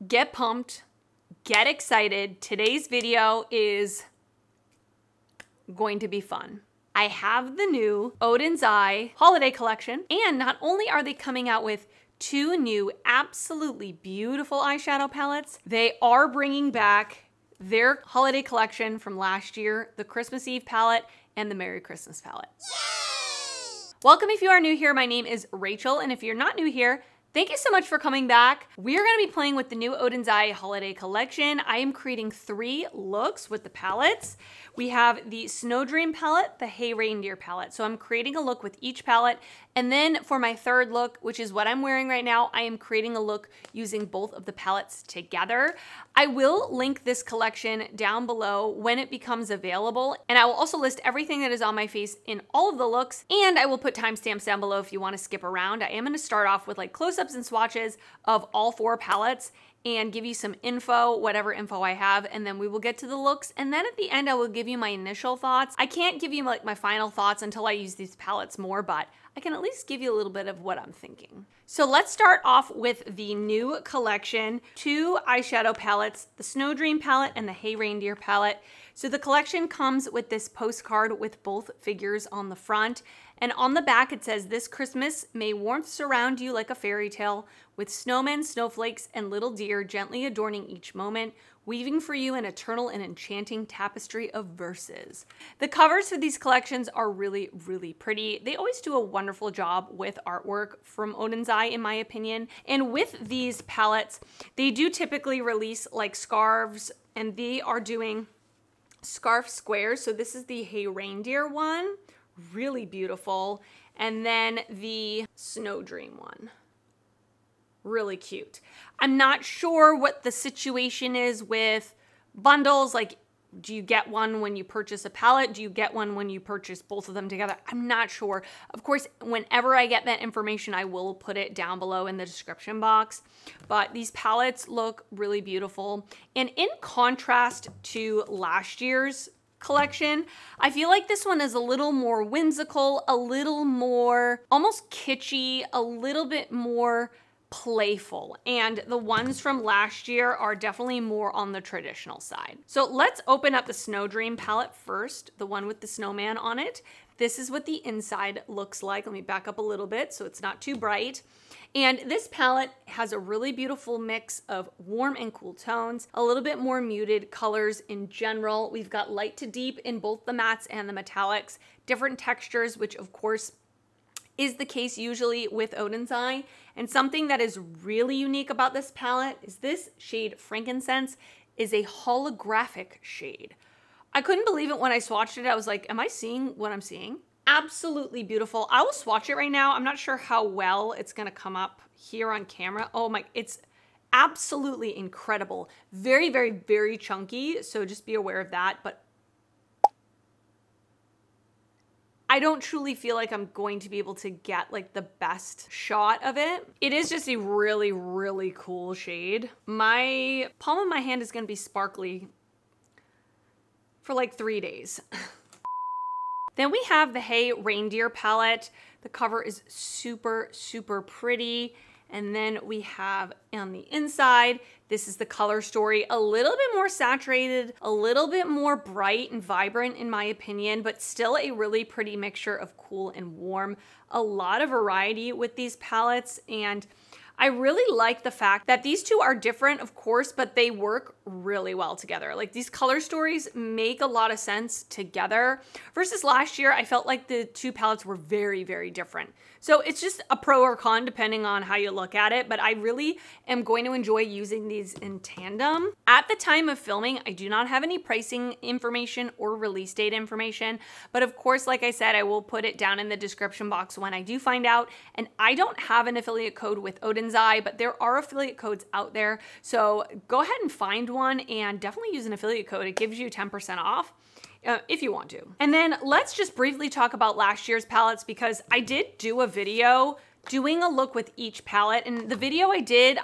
get pumped, get excited. Today's video is going to be fun. I have the new ODEN'S holiday collection, and not only are they coming out with 2 new absolutely beautiful eyeshadow palettes, they are bringing back their holiday collection from last year, the Christmas Eve palette and the Merry Christmas palette. Yay! Welcome if you are new here. My name is Rachel, and if you're not new here, thank you so much for coming back. We are going to be playing with the new ODEN'S holiday collection. I am creating 3 looks with the palettes. We have the Snow Dream palette, the Hey Reindeer palette. So I'm creating a look with each palette. And then for my third look, which is what I'm wearing right now, I am creating a look using both of the palettes together. I will link this collection down below when it becomes available. And I will also list everything that is on my face in all of the looks. And I will put timestamps down below if you want to skip around. I am going to start off with like close-ups and swatches of all 4 palettes and give you some info, whatever info I have, and then we will get to the looks. And then at the end, I will give you my initial thoughts. I can't give you like my final thoughts until I use these palettes more, but I can at least give you a little bit of what I'm thinking. So let's start off with the new collection, 2 eyeshadow palettes, the Snow Dream palette and the Hey Reindeer palette. So the collection comes with this postcard with both figures on the front. And on the back, it says, "This Christmas, may warmth surround you like a fairy tale, with snowmen, snowflakes, and little deer gently adorning each moment, weaving for you an eternal and enchanting tapestry of verses." The covers for these collections are really, really pretty. They always do a wonderful job with artwork from ODEN'S, in my opinion. And with these palettes, they do typically release like scarves, and they are doing scarf squares. So this is the Hey Reindeer one. Really beautiful. And then the Snow Dream one. Really cute. I'm not sure what the situation is with bundles. Like, do you get one when you purchase a palette? Do you get one when you purchase both of them together? I'm not sure. Of course, whenever I get that information, I will put it down below in the description box. But these palettes look really beautiful. And in contrast to last year's collection, I feel like this one is a little more whimsical, a little more almost kitschy, a little bit more playful. And the ones from last year are definitely more on the traditional side. So let's open up the Snow Dream palette first, the one with the snowman on it. This is what the inside looks like. Let me back up a little bit so it's not too bright. And this palette has a really beautiful mix of warm and cool tones, a little bit more muted colors in general. We've got light to deep in both the mattes and the metallics, different textures, which of course is the case usually with ODEN'S. And something that is really unique about this palette is this shade Frankincense is a holographic shade. I couldn't believe it when I swatched it. I was like, am I seeing what I'm seeing? Absolutely beautiful. I will swatch it right now. I'm not sure how well it's gonna come up here on camera. Oh my, it's absolutely incredible. Very, very, very chunky, so just be aware of that. But I don't truly feel like I'm going to be able to get like the best shot of it. It is just a really, really cool shade. My palm of my hand is gonna be sparkly for like 3 days. Then we have the Hey Reindeer palette. The cover is super, super pretty. And then we have on the inside, this is the color story, a little bit more saturated, a little bit more bright and vibrant in my opinion, but still a really pretty mixture of cool and warm. A lot of variety with these palettes, and I really like the fact that these 2 are different, of course, but they work really well together. Like, these color stories make a lot of sense together. Versus last year, I felt like the 2 palettes were very, very different. So it's just a pro or con depending on how you look at it, but I really am going to enjoy using these in tandem. At the time of filming, I do not have any pricing information or release date information, but of course, like I said, I will put it down in the description box when I do find out. And I don't have an affiliate code with ODEN'S, but there are affiliate codes out there. So go ahead and find one and definitely use an affiliate code. It gives you 10% off. If you want to. And then let's just briefly talk about last year's palettes, because I did do a video doing a look with each palette. And the video I did,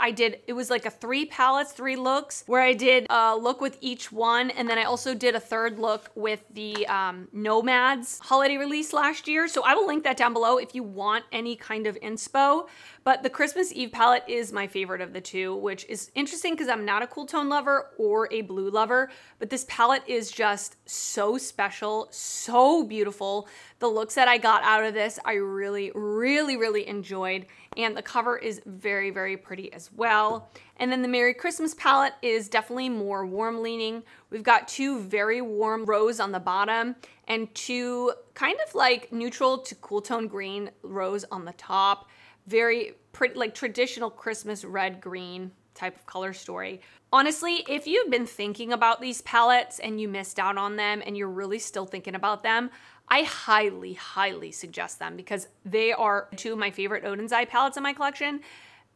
it was like a 3 palettes, 3 looks, where I did a look with each one. And then I also did a third look with the Nomads holiday release last year. So I will link that down below if you want any kind of inspo. But the Christmas Eve palette is my favorite of the two, which is interesting because I'm not a cool tone lover or a blue lover, but this palette is just so special, so beautiful. The looks that I got out of this, I really, really, really enjoyed. And the cover is very, very pretty as well. And then the Merry Christmas palette is definitely more warm leaning. We've got two very warm rose on the bottom and two kind of like neutral to cool tone green rose on the top. Very pretty, like traditional Christmas red green type of color story. Honestly, if you've been thinking about these palettes and you missed out on them and you're really still thinking about them, I highly, highly suggest them because they are two of my favorite ODEN'S palettes in my collection.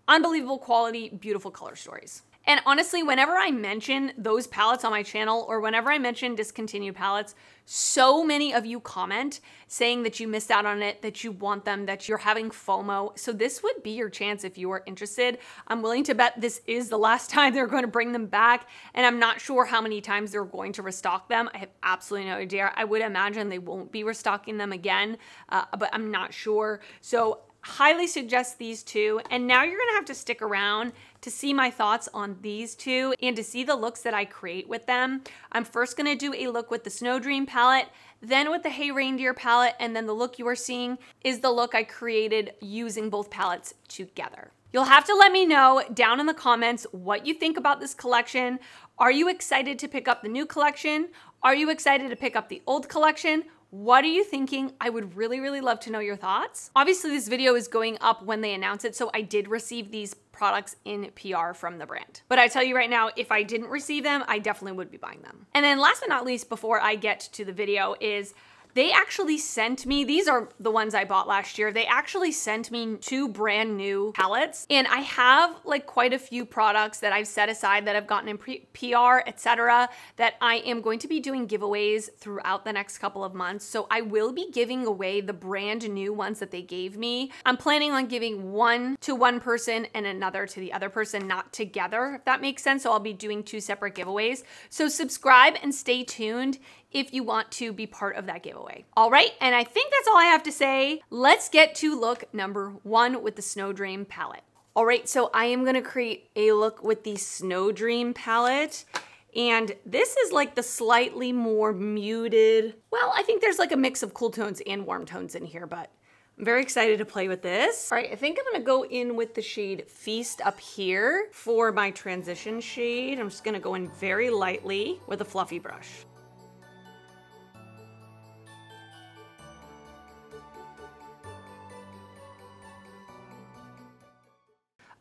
Unbelievable quality, beautiful color stories. And honestly, whenever I mention those palettes on my channel or whenever I mention discontinued palettes, so many of you comment saying that you missed out on it, that you want them, that you're having FOMO. So this would be your chance if you are interested. I'm willing to bet this is the last time they're going to bring them back. And I'm not sure how many times they're going to restock them. I have absolutely no idea. I would imagine they won't be restocking them again, but I'm not sure. So highly suggest these two. And now you're gonna have to stick around to see my thoughts on these two and to see the looks that I create with them. I'm first gonna do a look with the Snow Dream palette, then with the Hey Reindeer palette, and then the look you are seeing is the look I created using both palettes together. You'll have to let me know down in the comments what you think about this collection. Are you excited to pick up the new collection? Are you excited to pick up the old collection? What are you thinking? I would really, really love to know your thoughts. Obviously, this video is going up when they announce it, so I did receive these products in PR from the brand. But I tell you right now, if I didn't receive them, I definitely would be buying them. And then last but not least, before I get to the video is they actually sent me, these are the ones I bought last year, they actually sent me 2 brand new palettes. And I have like quite a few products that I've set aside that I've gotten in PR, etc., that I am going to be doing giveaways throughout the next couple of months. So I will be giving away the brand new ones that they gave me. I'm planning on giving one to one person and another to the other person, not together, if that makes sense. So I'll be doing 2 separate giveaways. So subscribe and stay tuned if you want to be part of that giveaway. All right, and I think that's all I have to say. Let's get to look number 1 with the Snow Dream palette. All right, so I am gonna create a look with the Snow Dream palette. And this is like the slightly more muted, well, I think there's like a mix of cool tones and warm tones in here, but I'm very excited to play with this. All right, I think I'm gonna go in with the shade Feast up here for my transition shade. I'm just gonna go in very lightly with a fluffy brush.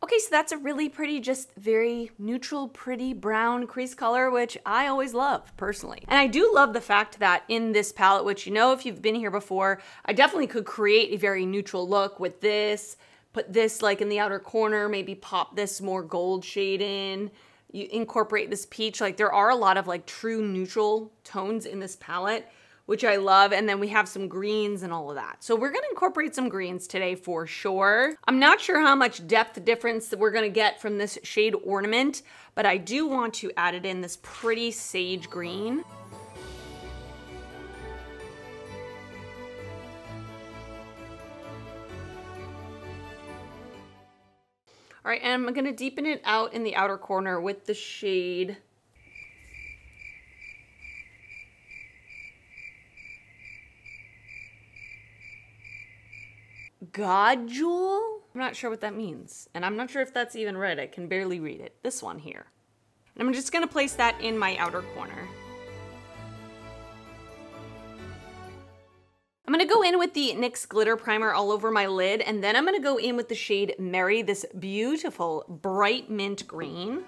Okay, so that's a really pretty, just very neutral, pretty brown crease color, which I always love personally. And I do love the fact that in this palette, which you know if you've been here before, I definitely could create a very neutral look with this, put this like in the outer corner, maybe pop this more gold shade in, you incorporate this peach. Like there are a lot of like true neutral tones in this palette, which I love. And then we have some greens and all of that. So we're gonna incorporate some greens today for sure. I'm not sure how much depth difference that we're gonna get from this shade Ornament, but I do want to add it in this pretty sage green. All right, and I'm gonna deepen it out in the outer corner with the shade God Jewel? I'm not sure what that means. And I'm not sure if that's even red. I can barely read it. This one here. And I'm just gonna place that in my outer corner. I'm gonna go in with the NYX Glitter Primer all over my lid, and then I'm gonna go in with the shade Merry, this beautiful bright mint green.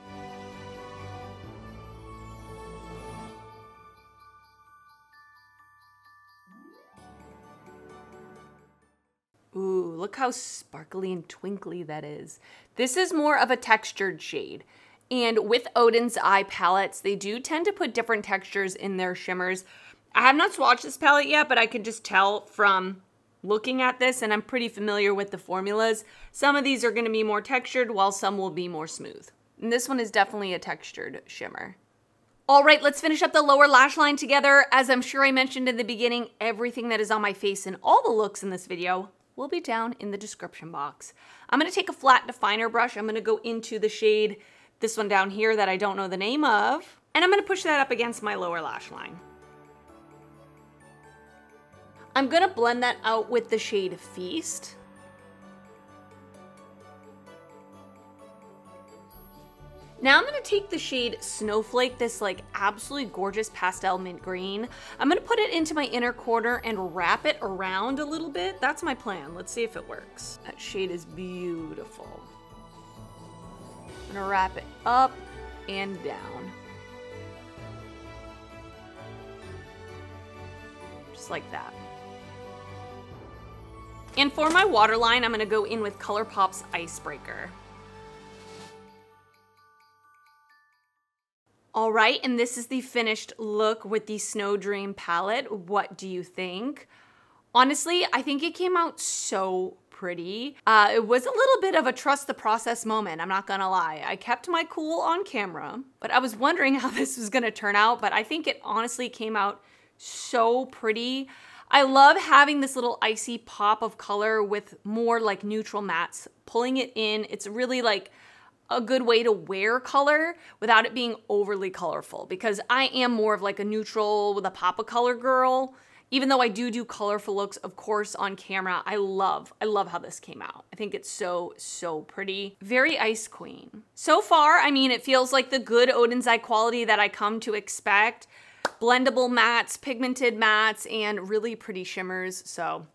Ooh, look how sparkly and twinkly that is. This is more of a textured shade. And with ODEN'S palettes, they do tend to put different textures in their shimmers. I have not swatched this palette yet, but I can just tell from looking at this, and I'm pretty familiar with the formulas. Some of these are gonna be more textured, while some will be more smooth. And this one is definitely a textured shimmer. All right, let's finish up the lower lash line together. As I'm sure I mentioned in the beginning, everything that is on my face and all the looks in this video will be down in the description box. I'm gonna take a flat definer brush. I'm gonna go into the shade, this one down here that I don't know the name of, and I'm gonna push that up against my lower lash line. I'm gonna blend that out with the shade Feast. Now I'm gonna take the shade Snowflake, this like absolutely gorgeous pastel mint green. I'm gonna put it into my inner corner and wrap it around a little bit. That's my plan. Let's see if it works. That shade is beautiful. I'm gonna wrap it up and down. Just like that. And for my waterline, I'm gonna go in with ColourPop's Icebreaker. All right, and this is the finished look with the Snow Dream palette. What do you think? Honestly, I think it came out so pretty. It was a little bit of a trust the process moment, I'm not gonna lie. I kept my cool on camera, but I was wondering how this was gonna turn out, but I think it honestly came out so pretty. I love having this little icy pop of color with more like neutral mattes, pulling it in. It's really like a good way to wear color without it being overly colorful, because I am more of like a neutral with a pop of color girl. Even though I do colorful looks, of course, on camera, I love how this came out. I think it's so pretty. Very Ice Queen. So far, I mean, it feels like the good ODEN'S eye quality that I come to expect. Blendable mattes, pigmented mattes, and really pretty shimmers. So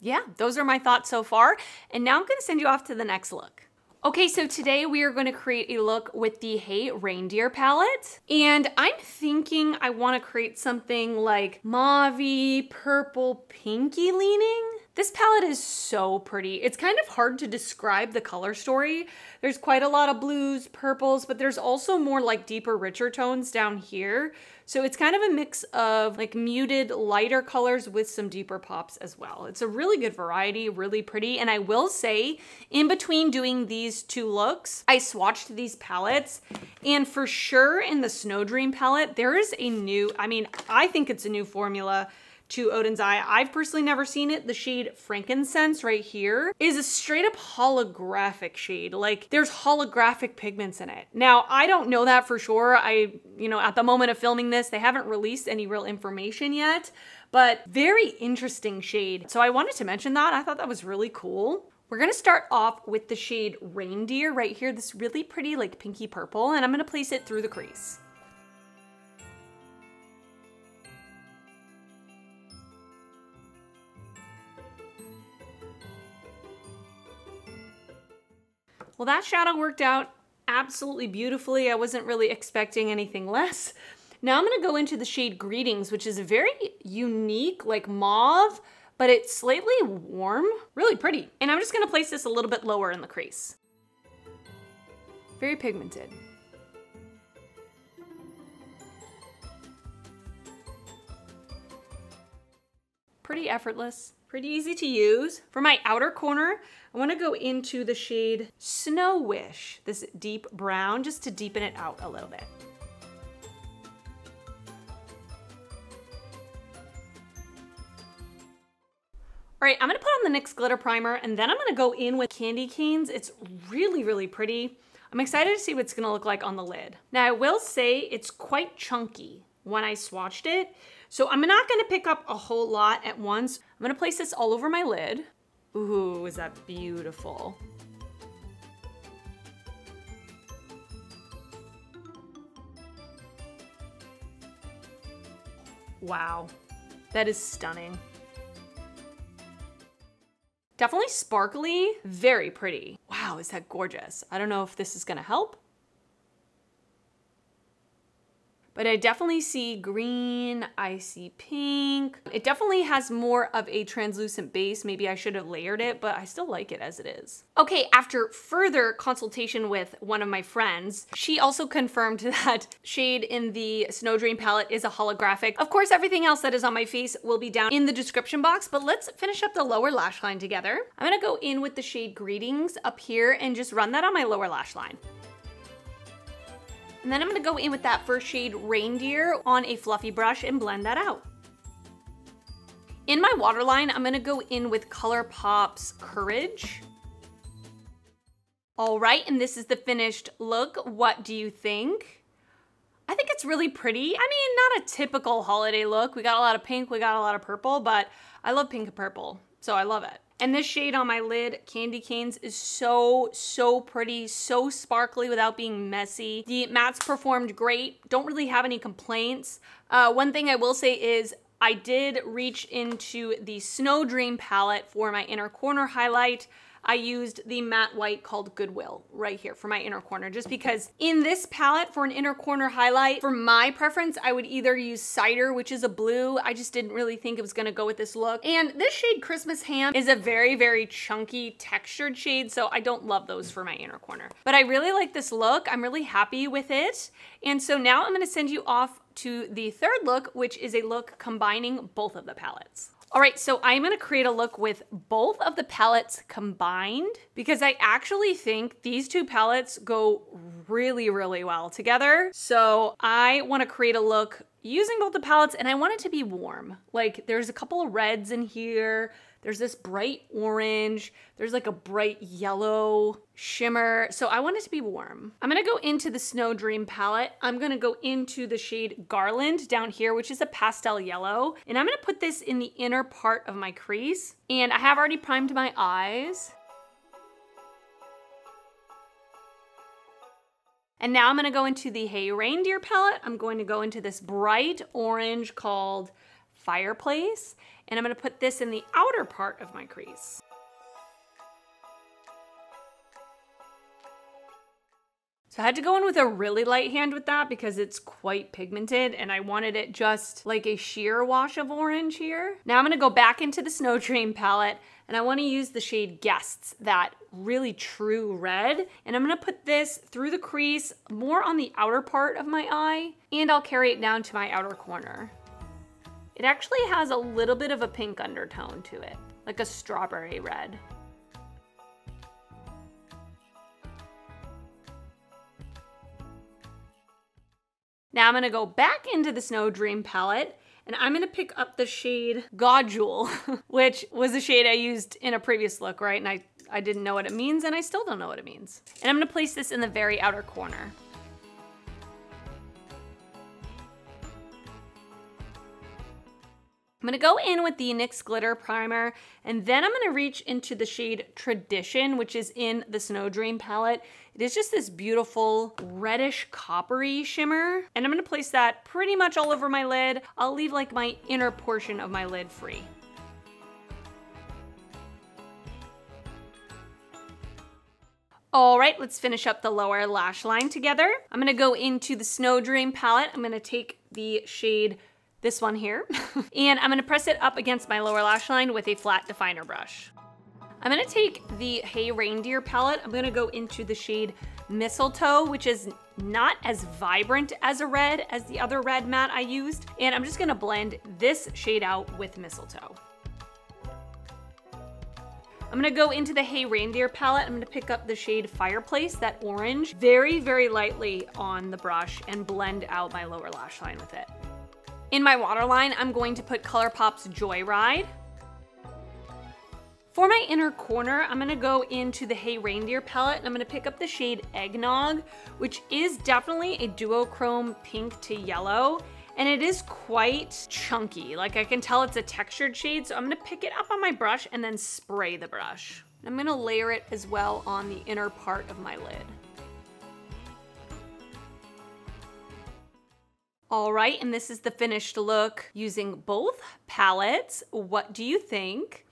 yeah, those are my thoughts so far. And now I'm gonna send you off to the next look. Okay, so today we are going to create a look with the Hey Reindeer palette. And I'm thinking I want to create something like mauve-y, purple, pinky leaning. This palette is so pretty. It's kind of hard to describe the color story. There's quite a lot of blues, purples, but there's also more like deeper, richer tones down here. So it's kind of a mix of like muted, lighter colors with some deeper pops as well. It's a really good variety, really pretty. And I will say, in between doing these two looks, I swatched these palettes. And for sure in the Snow Dream palette, there is a new, I mean, I think it's a new formula to ODEN'S eye. I've personally never seen it. The shade Frankincense right here is a straight up holographic shade. Like there's holographic pigments in it. Now, I don't know that for sure. At the moment of filming this, they haven't released any real information yet, but very interesting shade. So I wanted to mention that. I thought that was really cool. We're gonna start off with the shade Reindeer right here, this really pretty like pinky purple, and I'm gonna place it through the crease. Well, that shadow worked out absolutely beautifully. I wasn't really expecting anything less. Now I'm gonna go into the shade Greetings, which is a very unique, like mauve, but it's slightly warm, really pretty. And I'm just gonna place this a little bit lower in the crease. Very pigmented. Pretty effortless, pretty easy to use. For my outer corner, I wanna go into the shade Snow Wish, this deep brown, just to deepen it out a little bit. All right, I'm gonna put on the NYX Glitter Primer, and then I'm gonna go in with Candy Canes. It's really pretty. I'm excited to see what it's gonna look like on the lid. Now, I will say it's quite chunky when I swatched it, so I'm not gonna pick up a whole lot at once. I'm gonna place this all over my lid. Ooh, is that beautiful? Wow, that is stunning. Definitely sparkly, very pretty. Wow, is that gorgeous? I don't know if this is gonna help, but I definitely see green, I see pink. It definitely has more of a translucent base. Maybe I should have layered it, but I still like it as it is. Okay, after further consultation with one of my friends, she also confirmed that shade in the Snow Dream palette is a holographic. Of course, everything else that is on my face will be down in the description box, but let's finish up the lower lash line together. I'm gonna go in with the shade Greetings up here and just run that on my lower lash line. And then I'm gonna go in with that first shade Reindeer on a fluffy brush and blend that out. In my waterline, I'm gonna go in with ColourPop's Courage. All right, and this is the finished look. What do you think? I think it's really pretty. I mean, not a typical holiday look. We got a lot of pink, we got a lot of purple, but I love pink and purple, so I love it. And this shade on my lid, Candy Canes, is so, so pretty, so sparkly without being messy. The mattes performed great. Don't really have any complaints. One thing I will say is I did reach into the Snow Dream palette for my inner corner highlight. I used the matte white called Goodwill right here for my inner corner, just because in this palette for an inner corner highlight, for my preference, I would either use Cider, which is a blue. I just didn't really think it was gonna go with this look. And this shade Christmas Ham is a very, very chunky textured shade, so I don't love those for my inner corner. But I really like this look. I'm really happy with it. And so now I'm gonna send you off to the third look, which is a look combining both of the palettes. All right, so I'm gonna create a look with both of the palettes combined because I actually think these two palettes go really, really well together. So I wanna create a look using both the palettes and I want it to be warm. Like there's a couple of reds in here. There's this bright orange. There's like a bright yellow shimmer. So I want it to be warm. I'm gonna go into the Snow Dream palette. I'm gonna go into the shade Garland down here, which is a pastel yellow. And I'm gonna put this in the inner part of my crease. And I have already primed my eyes. And now I'm gonna go into the Hey Reindeer palette. I'm going to go into this bright orange called Fireplace. And I'm gonna put this in the outer part of my crease. So I had to go in with a really light hand with that because it's quite pigmented and I wanted it just like a sheer wash of orange here. Now I'm gonna go back into the Snow Dream palette and I wanna use the shade Guests, that really true red. And I'm gonna put this through the crease, more on the outer part of my eye, and I'll carry it down to my outer corner. It actually has a little bit of a pink undertone to it, like a strawberry red. Now I'm gonna go back into the Snow Dream palette and I'm gonna pick up the shade Godjewel, which was a shade I used in a previous look, right? And I didn't know what it means and I still don't know what it means. And I'm gonna place this in the very outer corner. I'm gonna go in with the NYX Glitter Primer, and then I'm gonna reach into the shade Tradition, which is in the Snow Dream palette. It is just this beautiful reddish coppery shimmer, and I'm gonna place that pretty much all over my lid. I'll leave like my inner portion of my lid free. All right, let's finish up the lower lash line together. I'm gonna go into the Snow Dream palette. I'm gonna take the shade, this one here, and I'm gonna press it up against my lower lash line with a flat definer brush. I'm gonna take the Hey Reindeer palette. I'm gonna go into the shade Mistletoe, which is not as vibrant as a red as the other red matte I used, and I'm just gonna blend this shade out with Mistletoe. I'm gonna go into the Hey Reindeer palette. I'm gonna pick up the shade Fireplace, that orange, very, very lightly on the brush and blend out my lower lash line with it. In my waterline, I'm going to put ColourPop's Joyride. For my inner corner, I'm gonna go into the Hey Reindeer palette and I'm gonna pick up the shade Eggnog, which is definitely a duochrome pink to yellow, and it is quite chunky. Like I can tell it's a textured shade, so I'm gonna pick it up on my brush and then spray the brush. I'm gonna layer it as well on the inner part of my lid. All right, and this is the finished look using both palettes. What do you think?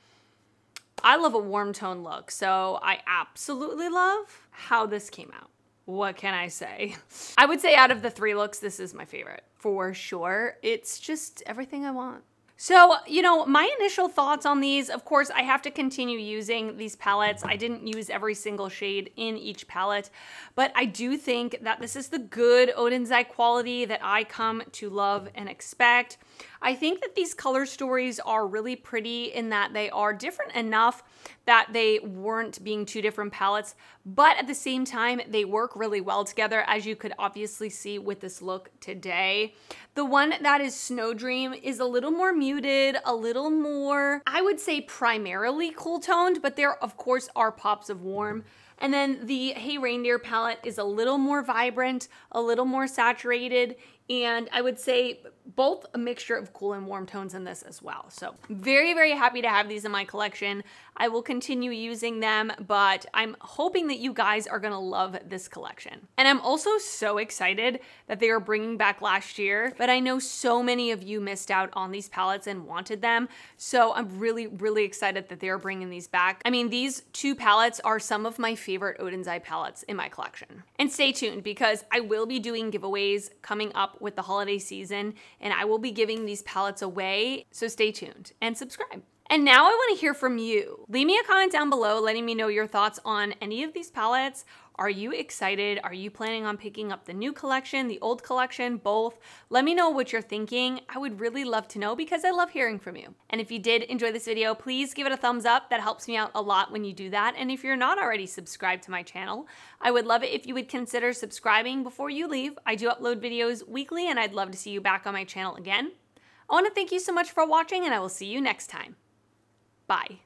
I love a warm tone look, so I absolutely love how this came out. What can I say? I would say out of the three looks, this is my favorite, for sure. It's just everything I want. So, you know, my initial thoughts on these, of course, I have to continue using these palettes. I didn't use every single shade in each palette, but I do think that this is the good ODEN'S eye quality that I come to love and expect. I think that these color stories are really pretty in that they are different enough that they weren't being two different palettes, but at the same time, they work really well together, as you could obviously see with this look today. The one that is Snow Dream is a little more muted, a little more, I would say primarily cool toned, but there of course are pops of warm. And then the Hey Reindeer palette is a little more vibrant, a little more saturated, and I would say both a mixture of cool and warm tones in this as well. So very, very happy to have these in my collection. I will continue using them, but I'm hoping that you guys are gonna love this collection. And I'm also so excited that they are bringing back last year, but I know so many of you missed out on these palettes and wanted them. So I'm really, really excited that they are bringing these back. I mean, these two palettes are some of my favorite ODEN'S palettes in my collection. And stay tuned because I will be doing giveaways coming up with the holiday season, and I will be giving these palettes away, so stay tuned and subscribe. And now I want to hear from you. Leave me a comment down below letting me know your thoughts on any of these palettes. Are you excited? Are you planning on picking up the new collection, the old collection, both? Let me know what you're thinking. I would really love to know because I love hearing from you. And if you did enjoy this video, please give it a thumbs up. That helps me out a lot when you do that. And if you're not already subscribed to my channel, I would love it if you would consider subscribing before you leave. I do upload videos weekly and I'd love to see you back on my channel again. I want to thank you so much for watching and I will see you next time. Bye.